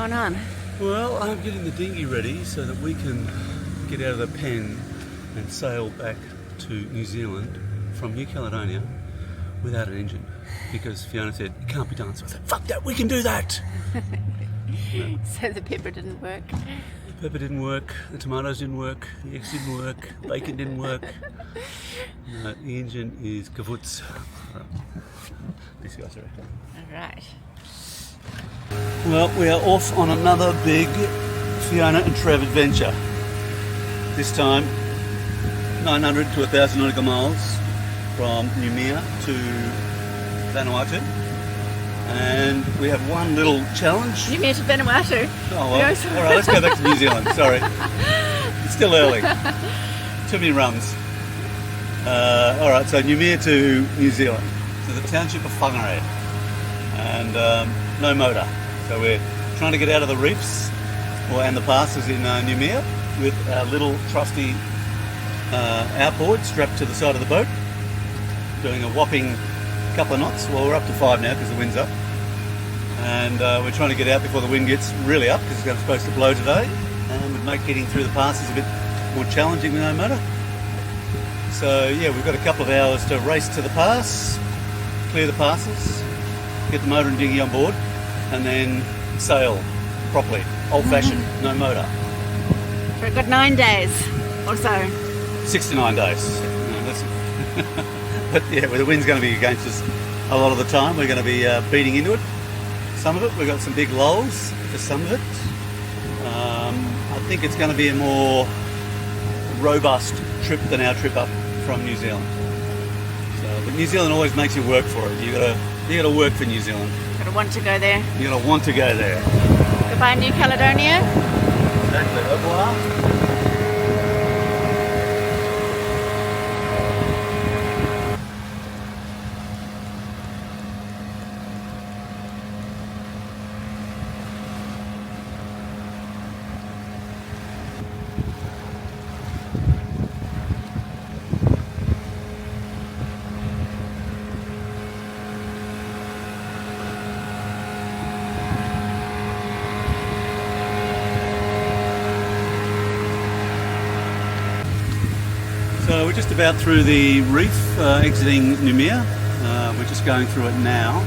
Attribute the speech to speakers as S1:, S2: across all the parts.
S1: going on?
S2: Well, I'm getting the dinghy ready so that we can get out of the pen and sail back to New Zealand from New Caledonia without an engine. Because Fiona said, it can't be done. So I said, fuck that, we can do that!
S1: So the pepper didn't work?
S2: The pepper didn't work, the tomatoes didn't work, the eggs didn't work, bacon didn't work. No, the engine is kavoots. These guys are okay.
S1: Alright.
S2: Well, we are off on another big Fiona and Trev adventure. This time, 900 to 1,000 nautical miles from Noumea to Vanuatu. And we have one little challenge.
S1: Noumea to Vanuatu?
S2: Oh well, alright, let's go back to New Zealand, sorry. It's still early. Too many runs. Alright, so Noumea to New Zealand, to the township of Whangarei. And no motor. So we're trying to get out of the reefs and the passes in Noumea with our little trusty outboard strapped to the side of the boat, doing a whopping couple of knots. Well, we're up to 5 now because the wind's up, and we're trying to get out before the wind gets really up because it's supposed to blow today, and would make getting through the passes a bit more challenging with no motor. So yeah, we've got a couple of hours to race to the pass, clear the passes, get the motor and dinghy on board, and then sail properly, old-fashioned, no motor.
S1: For a good 9 days or so.
S2: 6 to 9 days. But yeah, well, the wind's going to be against us a lot of the time. We're going to be beating into it. Some of it, we've got some big lulls for some of it. I think it's going to be a more robust trip than our trip up from New Zealand. So, but New Zealand always makes you work for it. You got to work for New Zealand.
S1: Gotta want to go there.
S2: You got to want to go there.
S1: Goodbye, New Caledonia.
S2: Exactly. Au revoir. So we're just about through the reef, exiting Noumea. We're just going through it now,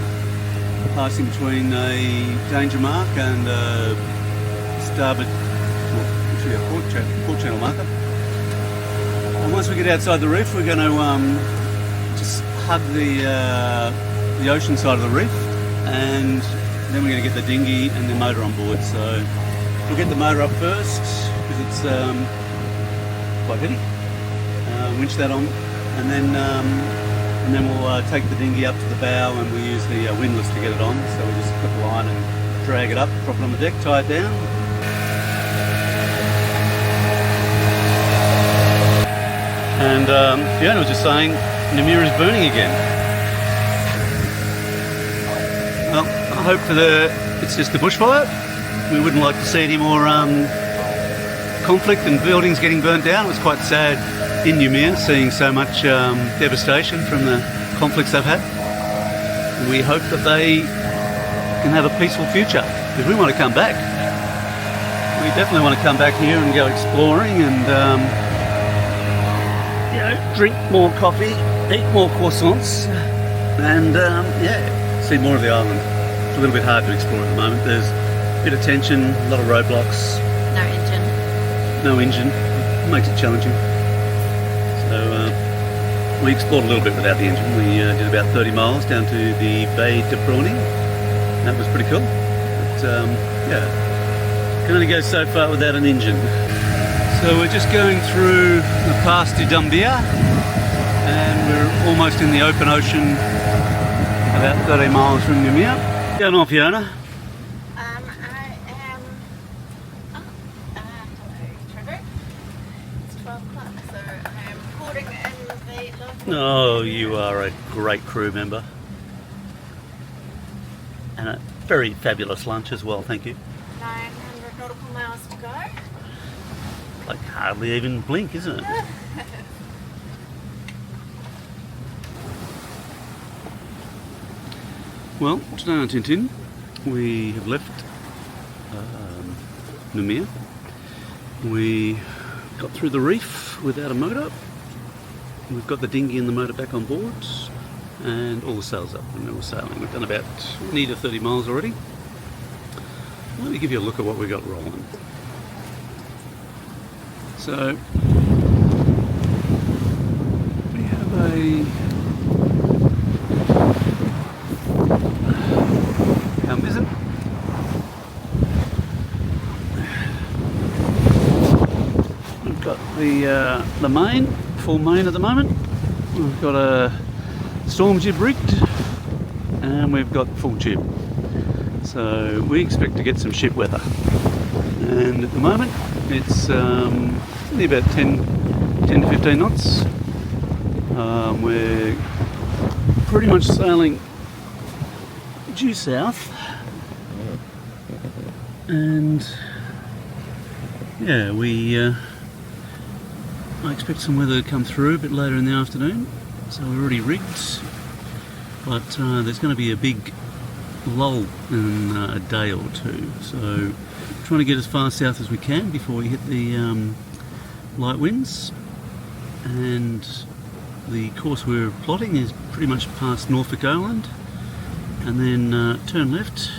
S2: passing between a danger mark and a starboard, well, actually a port channel marker. And once we get outside the reef, we're going to just hug the ocean side of the reef, and then we're going to get the dinghy and the motor on board. So we'll get the motor up first because it's quite heavy. Winch that on, and then we'll take the dinghy up to the bow, and we use the windlass to get it on. So we just put the line and drag it up, drop it on the deck, tie it down. And Fiona was just saying Noumea is burning again. Well, I hope it's just a bushfire. We wouldn't like to see any more conflict and buildings getting burnt down. It was quite sad in Noumea, seeing so much devastation from the conflicts they've had. We hope that they can have a peaceful future, because we want to come back. We definitely want to come back here and go exploring and drink more coffee, eat more croissants, and see more of the island. It's a little bit hard to explore at the moment. There's a bit of tension, a lot of roadblocks.
S1: No engine.
S2: No engine. It makes it challenging. So we explored a little bit without the engine. We did about 30 miles down to the Bay de Prawning. That was pretty cool. But can only go so far without an engine. So we're just going through the pass to Dumbia, and we're almost in the open ocean, about 30 miles from Noumea. Going on, Fiona?
S1: I am... hello, Trevor. It's 12 o'clock, so I am recording in the local...
S2: Oh, you are a great crew member. And a very fabulous lunch as well, thank you.
S1: 900 nautical miles to go.
S2: Like hardly even blink, isn't it? Well, today on Tintin, we have left Noumea. We got through the reef without a motor. We've got the dinghy and the motor back on board, and all the sails up, and then we're sailing. We've done about 20 to 30 miles already. Let me give you a look at what we got rolling. So we have our mizzen. We've got the main, full main at the moment. We've got a storm jib rigged, and we've got full jib. So we expect to get some ship weather. And at the moment it's only about 10 to 15 knots. We're pretty much sailing due south, and yeah, I expect some weather to come through a bit later in the afternoon, so we're already rigged, but there's going to be a big lull in a day or two, so trying to get as far south as we can before we hit the light winds. And the course we're plotting is pretty much past Norfolk Island, and then turn left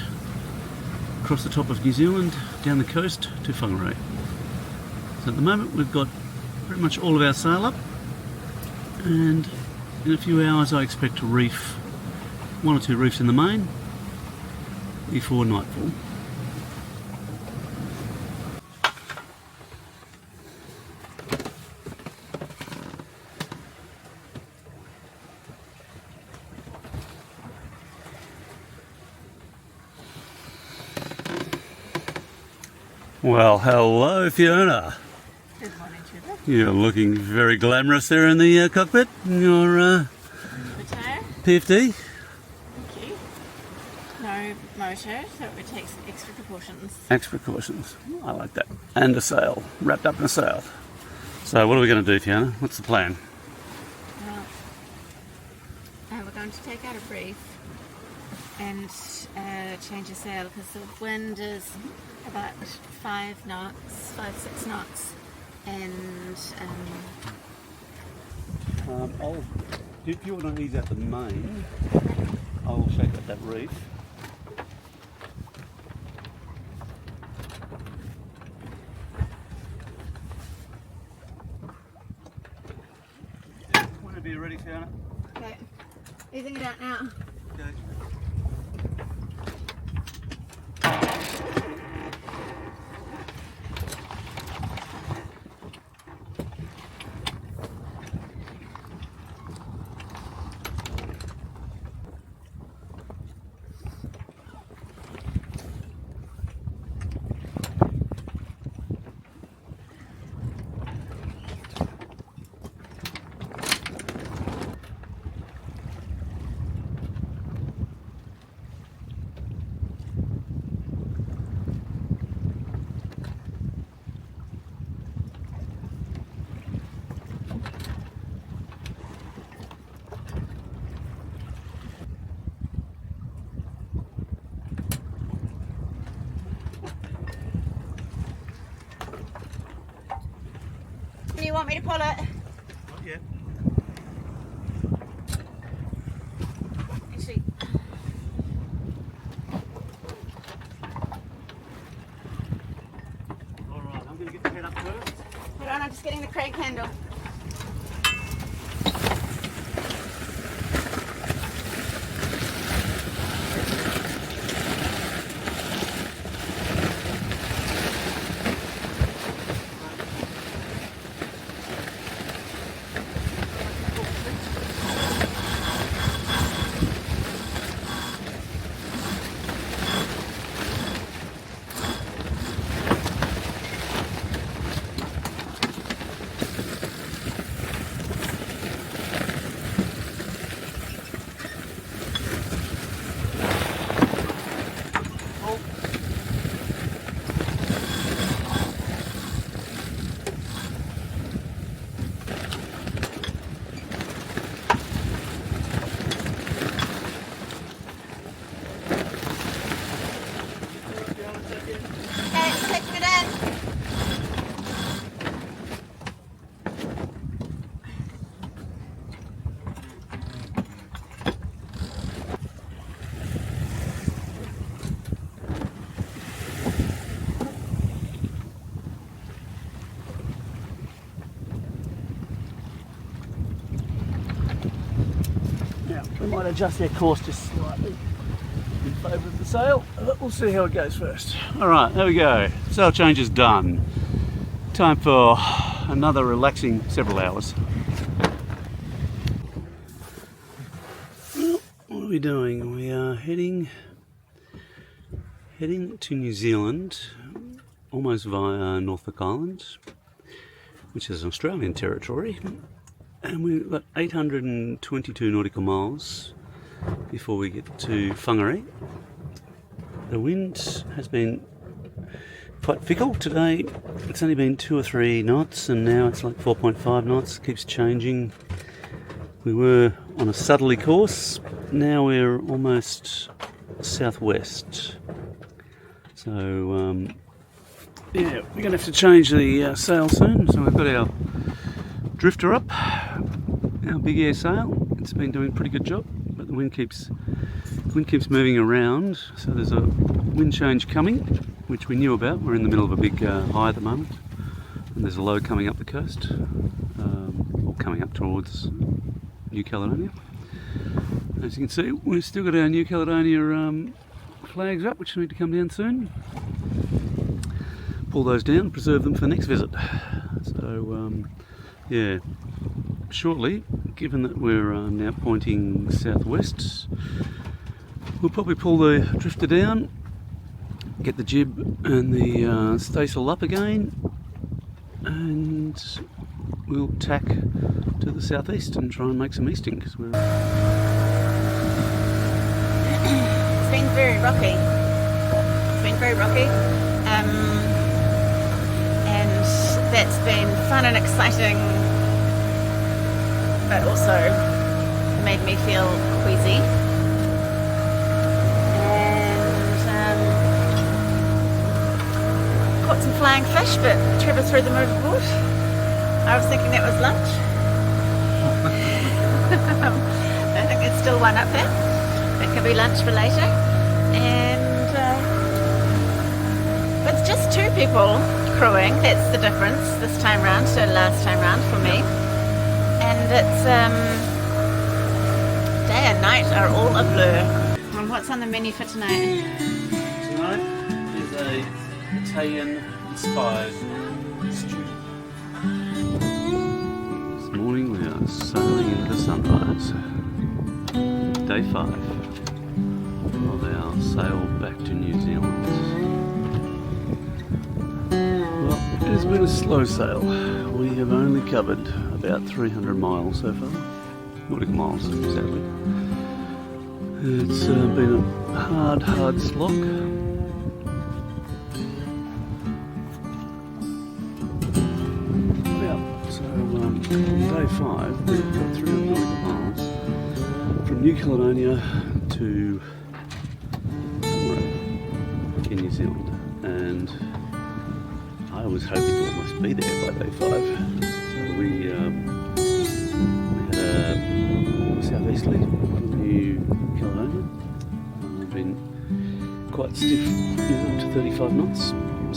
S2: across the top of New Zealand down the coast to Whangarei. So at the moment we've got pretty much all of our sail up, and in a few hours I expect to reef 1 or 2 reefs in the main before nightfall. Well, hello Fiona.
S1: Good morning, Trevor.
S2: You're looking very glamorous there in the cockpit in your
S1: Motor.
S2: PFD.
S1: Thank you. No motor, so it takes extra precautions.
S2: Extra precautions. I like that. And a sail, wrapped up in a sail. So what are we going to do, Fiona? What's the plan?
S1: Well, we're going to take out a reef and change the sail, because the wind is about 5 knots, 5-6 knots, and
S2: if you want to ease out the main, I'll shake up that reef. Whenever you're ready, Fiona.
S1: okay, easing it out now.
S2: Okay.
S1: Do you want me to pull it?
S2: Not yet.
S1: Actually,
S2: Alright, I'm going to get the head up first.
S1: hold on, I'm just getting the crank handle.
S2: We might adjust our course just slightly in favour of the sail, but we'll see how it goes first. Alright, there we go. Sail change is done. Time for another relaxing several hours. Well, what are we doing? We are heading to New Zealand, almost via Norfolk Island, which is an Australian territory, and we've got 822 nautical miles before we get to Whangarei. The wind has been quite fickle today. It's only been 2 or 3 knots, and now it's like 4.5 knots. It keeps changing. We were on a southerly course, now we're almost southwest. So yeah, we're going to have to change the sail soon. So we've got our drifter up, our big air sail. It's been doing a pretty good job, but the wind keeps moving around. So there's a wind change coming, which we knew about. We're in the middle of a big high at the moment, and there's a low coming up the coast, or coming up towards New Caledonia. As you can see, we've still got our New Caledonia flags up, which need to come down soon. Pull those down, preserve them for the next visit. So yeah, shortly, given that we're now pointing southwest, we'll probably pull the drifter down, get the jib and the staysail up again, and we'll tack to the southeast and try and make some easting, because we're...
S1: It's been very rocky. And that's been fun and exciting, but also made me feel queasy. And caught some flying fish, but Trevor threw them overboard. I was thinking that was lunch. I think there's still one up there. That could be lunch for later. And it's just 2 people crewing. That's the difference this time round to last time round for me. And it's day and night are all a blur. And what's on the menu for tonight?
S2: Tonight is a Italian-inspired stew. This morning we are sailing into the sunrise. Day 5 of our sail back to New Zealand. Well, it has been a slow sail. We have only covered about 300 miles so far. Nautical miles, sadly. It's been a hard slog. Yeah, so on day 5 we've got 300 nautical miles from New Caledonia to in New Zealand, and I was hoping to almost be there by day 5. So we had a southeasterly from New Caledonia. I've been quite stiff, up to 35 knots,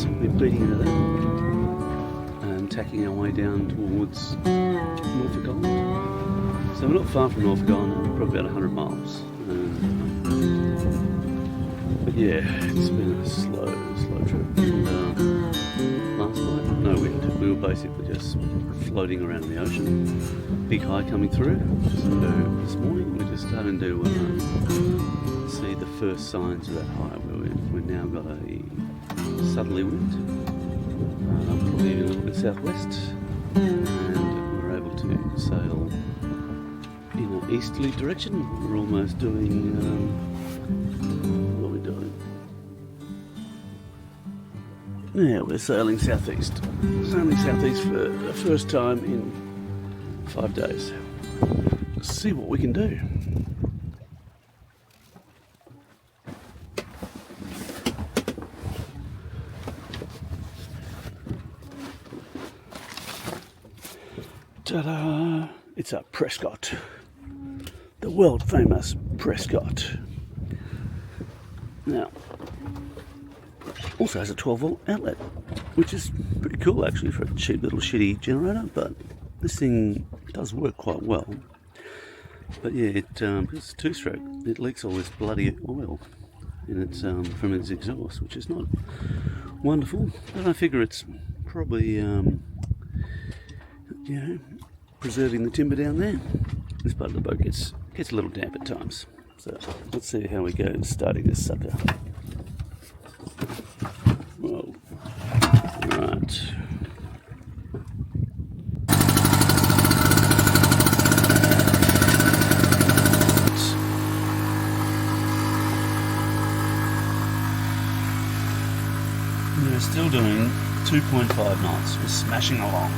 S2: so we've been beating into that and tacking our way down towards Norfolk Island. So we're not far from Norfolk Island, we're probably about 100 miles. But yeah, it's been a slow trip. And, last night, no wind. We were basically just floating around in the ocean. Big high coming through. So this morning we're just starting to see the first signs of that high. We've now got a southerly wind, probably a little bit southwest, and we're able to sail in an easterly direction. We're almost doing what are we doing? Yeah, we're sailing southeast. Sailing southeast for the first time in 5 days. Let's see what we can do. Ta-da! It's a Prescott. The world famous Prescott. Now, also has a 12-volt outlet, which is pretty cool actually for a cheap little shitty generator, but this thing does work quite well. But yeah, it's a two-stroke. It leaks all this bloody oil in its from its exhaust, which is not wonderful. But I figure it's probably you know, preserving the timber down there. This part of the boat gets a little damp at times. So let's see how we go starting this sucker. Whoa. Right. We're still doing 2.5 knots. We're smashing along.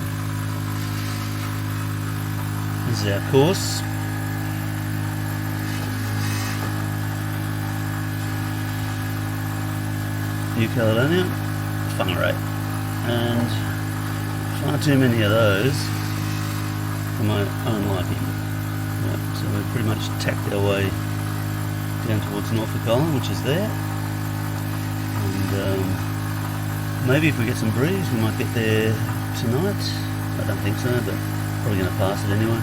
S2: This is our course. New Caledonia, Whangarei. And far too many of those for my own liking. Right, so we've pretty much tacked our way down towards Norfolk Island, which is there. And maybe if we get some breeze, we might get there tonight. I don't think so, but probably going to pass it anyway.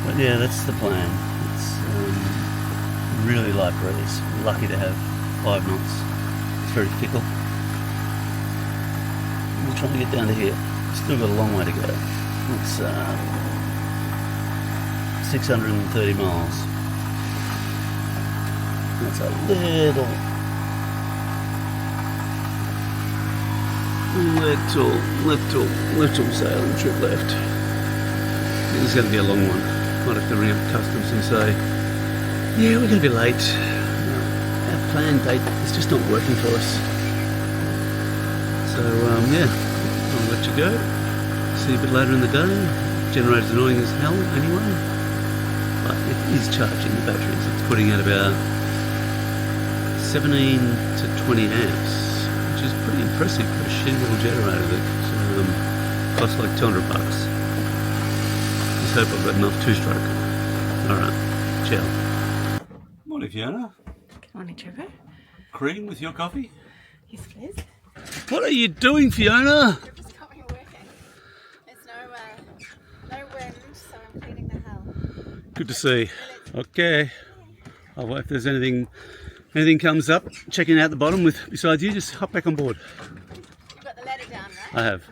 S2: But yeah, that's the plan. It's really light breeze. Lucky to have 5 knots. It's very fickle. We'll try and get down to here. Still got a long way to go. It's 630 miles. That's a little sailing trip left. This is going to be a long one. Might have to ring up customs and say, yeah, we're going to be late. Our planned date is just not working for us. So yeah, I'll let you go. See you a bit later in the day. Generator's annoying as hell anyway, but it is charging the batteries. It's putting out about 17 to 20 amps. Which is pretty impressive for a shitty little generator that costs like $200. Just hope I've got enough two-stroke. Alright, ciao. Morning, Fiona.
S1: Good morning, Trevor.
S2: Cream with your coffee?
S1: Yes, please.
S2: What are you doing, Fiona?
S1: Trevor's got me working. There's no wind, so I'm cleaning the hull.
S2: Good to see. Okay. I'll wait if there's anything comes up, checking out the bottom besides you, just hop back on board.
S1: You've got the ladder down, right?
S2: I have.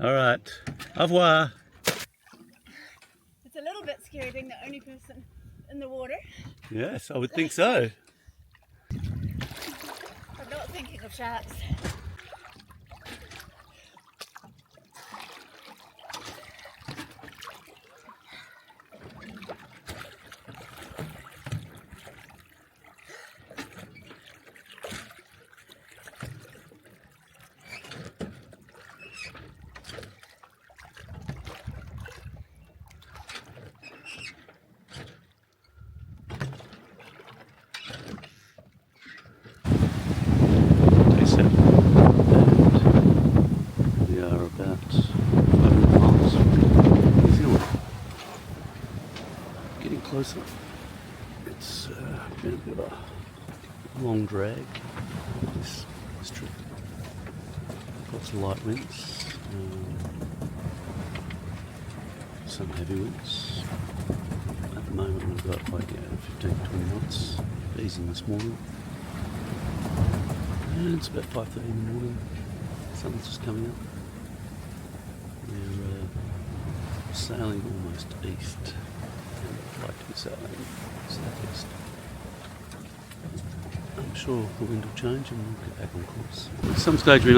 S2: Alright. Au revoir.
S1: It's a little bit scary being the only person in the water.
S2: Yes, I would think so.
S1: I'm not thinking of sharks.
S2: We are about 500 miles from New Zealand. Getting closer. It's been a bit of a long drag, this trip. Lots of light winds, some heavy winds. At the moment we've got like 15 to 20 knots, easing this morning. And it's about 5:30 in the morning. Sun's just coming up. We're sailing almost east. And I'd like to be sailing southeast. I'm sure the wind will change and we'll get back on course. At some stage we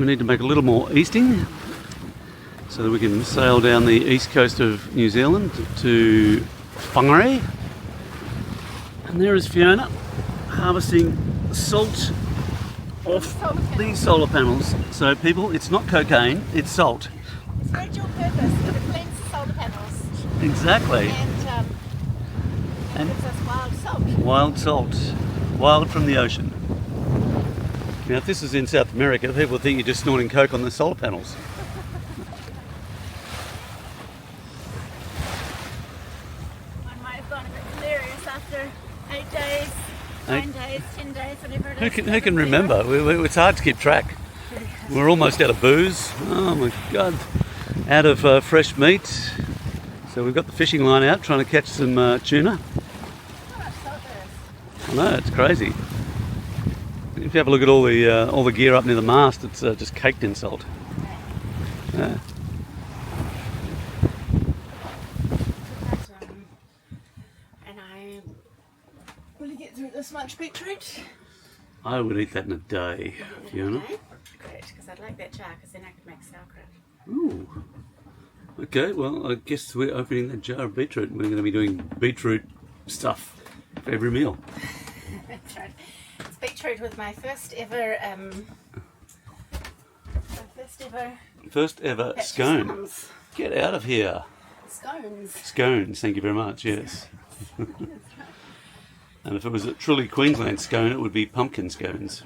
S2: need to make a little more easting so that we can sail down the east coast of New Zealand to Whangarei. And there is Fiona harvesting salt off these solar panels. So people, it's not cocaine, it's salt.
S1: It's very dual purpose. It cleans the solar panels.
S2: Exactly.
S1: And gives us wild salt.
S2: Wild salt. Wild from the ocean. Now if this is in South America, people would think you're just snorting coke on the solar panels.
S1: I might have gone a bit delirious after 8 days, 9 days, 10 days, whatever it is.
S2: Who can remember? It's hard to keep track. We're almost out of booze. Oh my God. Out of fresh meat. So we've got the fishing line out, trying to catch some tuna. I know, it's crazy. If you have a look at all the gear up near the mast, it's just caked in salt. Yeah.
S1: And I will you get through this much beetroot?
S2: I would eat that in a day, Fiona.
S1: Okay. Great, because I'd like that jar, because then I could make sauerkraut.
S2: Ooh. Okay, well, I guess we're opening that jar of beetroot. We're going to be doing beetroot stuff for every meal.
S1: That's right. It's beetroot with my first ever
S2: scone.
S1: Scones.
S2: Get out of here.
S1: Scones.
S2: Scones, thank you very much, yes. And if it was a truly Queensland scone, it would be pumpkin scones.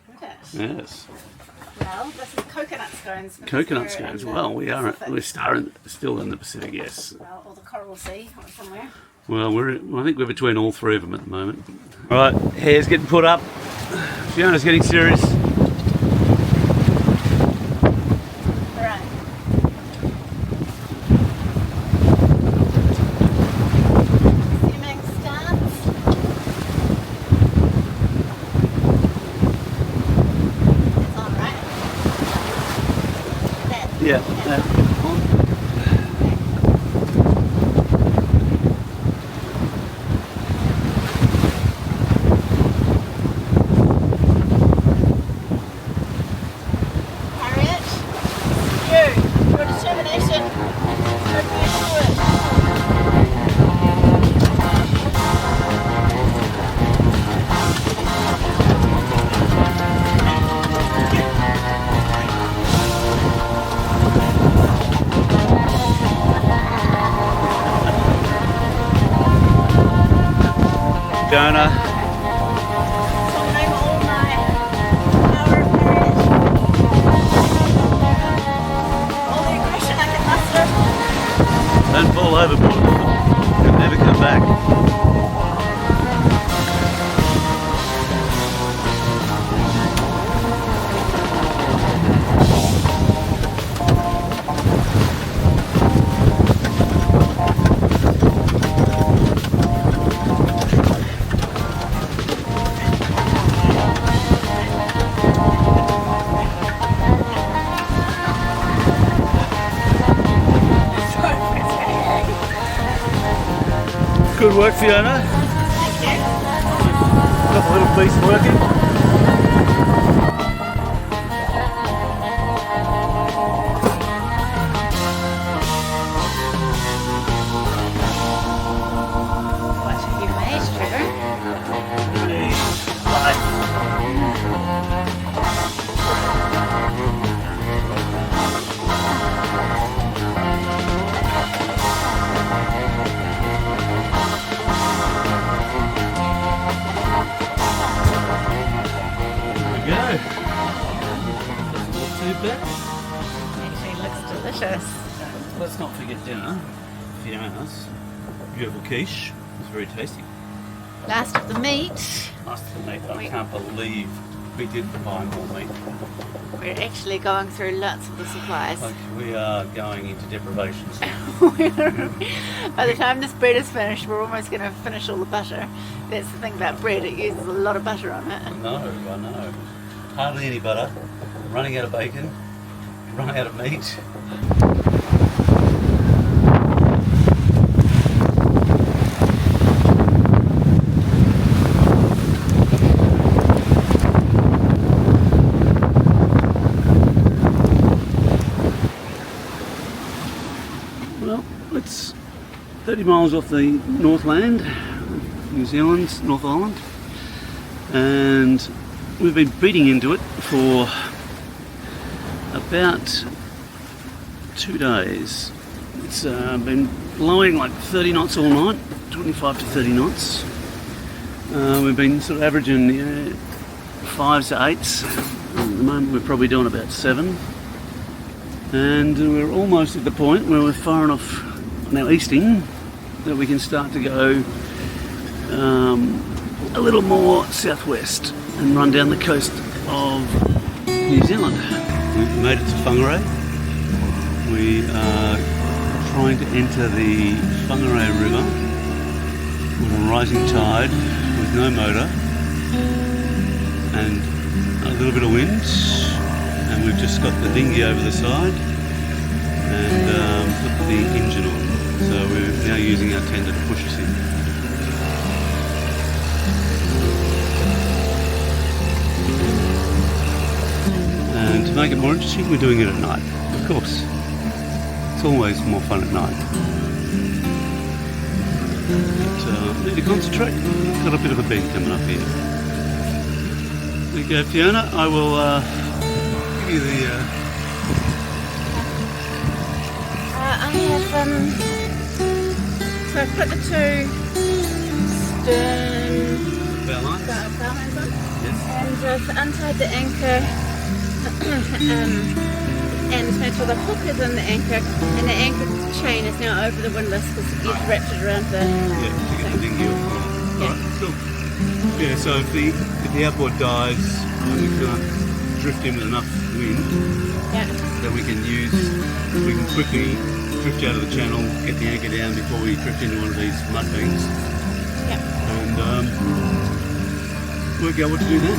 S1: Would it?
S2: Yes.
S1: Well, this is coconut scones.
S2: Coconut scones, well, we're still in the Pacific, yes.
S1: Well, or the Coral Sea, or somewhere.
S2: Well, I think we're between all three of them at the moment. All right, hair's getting put up. Fiona's getting serious.
S1: Right. Swimming starts. It's on, right?
S2: Yeah. Jonah. Don't fall overboard. You'll never come back. Good work, Fiona.
S1: Thank you.
S2: Got the little piece working.
S1: What have you made, Trevor? Actually looks delicious.
S2: Let's not forget dinner. Fiona's beautiful quiche. It's very tasty.
S1: Last of the meat.
S2: Last of the meat. I can't believe we didn't buy more meat.
S1: We're actually going through lots of the supplies.
S2: Like we are going into deprivation.
S1: By the time this bread is finished, we're almost going to finish all the butter. That's the thing about bread, it uses a lot of butter on it.
S2: I know. Hardly any butter. Running out of bacon. Running out of meat. Well, it's 30 miles off the Northland, New Zealand's North Island, and we've been beating into it for about 2 days. It's been blowing like 30 knots all night, 25 to 30 knots. We've been sort of averaging 5s to 8s. At the moment we're probably doing about 7. And we're almost at the point where we're far enough on our easting that we can start to go a little more southwest and run down the coast of New Zealand. We've made it to Whangarei. We are trying to enter the Whangarei River on a rising tide with no motor and a little bit of wind, and we've just got the dinghy over the side and put the engine on, so we're now using our tender to push us in. And to make it more interesting, we're doing it at night, of course. It's always more fun at night. But need to concentrate. Got a bit of a bend coming up here. There you go, Fiona. I will give you the...
S1: I have so I've put the two stern
S2: bell lines.
S1: bell lines on,
S2: Yes.
S1: and I've untied the anchor and made sure the hook is in the anchor, and the anchor chain is now over the windlass because you've wrapped it around the
S2: Yeah, to get the dinghy off.
S1: Yeah.
S2: Alright, cool. Yeah, so if the outboard dies and we can't drift in with enough wind,
S1: yeah.
S2: then we can quickly drift out of the channel, get the anchor down before we drift into one of these mud banks,
S1: Yeah.
S2: and work out what to do then.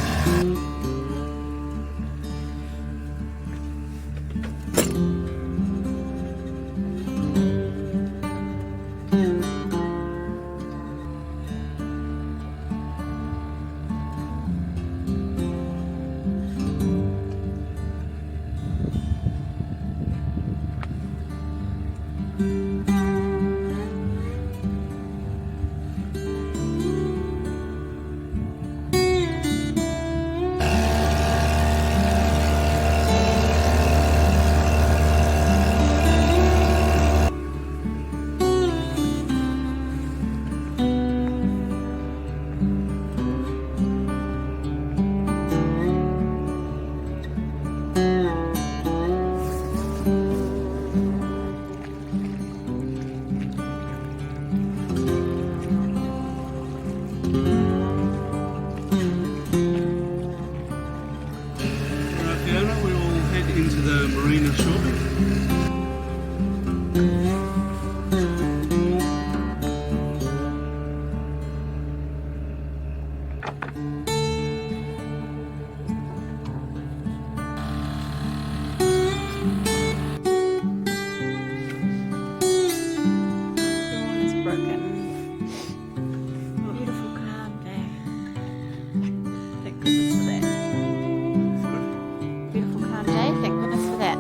S2: Fiona, we will head into the marina shortly.
S1: Dawn is broken. Beautiful calm day. Thank goodness for that. Beautiful calm day. Thank goodness for that.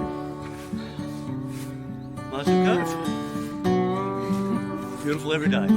S2: Marshall Cove. Beautiful every day.